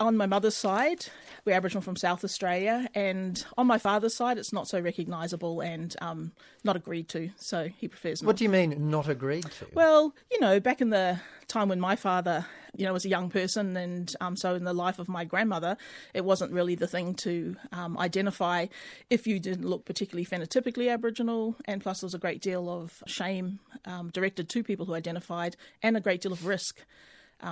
On my mother's side, we're Aboriginal from South Australia, and on my father's side, it's not so recognisable and not agreed to, so he prefers not. What do you mean, not agreed to? Well, back in the time when my father, was a young person, and so in the life of my grandmother, it wasn't really the thing to identify if you didn't look particularly phenotypically Aboriginal, and plus there was a great deal of shame directed to people who identified, and a great deal of risk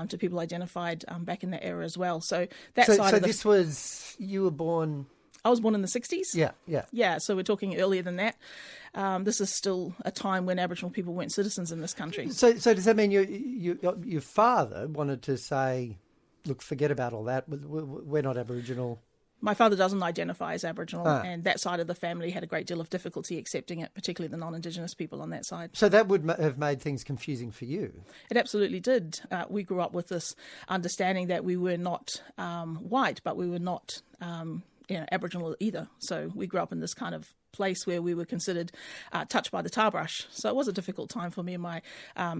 to people identified back in that era as well. So that side of this was, you were born... I was born in the 60s. Yeah. Yeah, so we're talking earlier than that. This is still a time when Aboriginal people weren't citizens in this country. So does that mean your father wanted to say, look, forget about all that, we're not Aboriginal? My father doesn't identify as Aboriginal, and that side of the family had a great deal of difficulty accepting it, particularly the non-Indigenous people on that side. So that would have made things confusing for you? It absolutely did. We grew up with this understanding that we were not white, but we were not Aboriginal either. So we grew up in this kind of place where we were considered touched by the tar brush. So it was a difficult time for me and my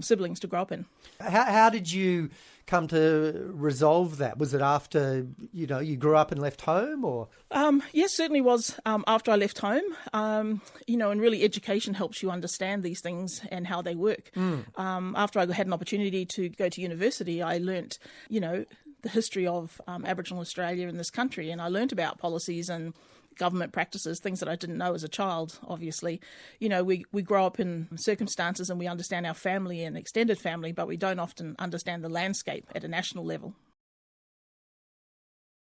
siblings to grow up in. How did you come to resolve that? Was it after, you grew up and left home, or? Yes, certainly was after I left home. And really education helps you understand these things and how they work. After I had an opportunity to go to university, I learnt, the history of Aboriginal Australia in this country, and I learnt about policies and government practices, things that I didn't know as a child, obviously. We grow up in circumstances and we understand our family and extended family, but we don't often understand the landscape at a national level.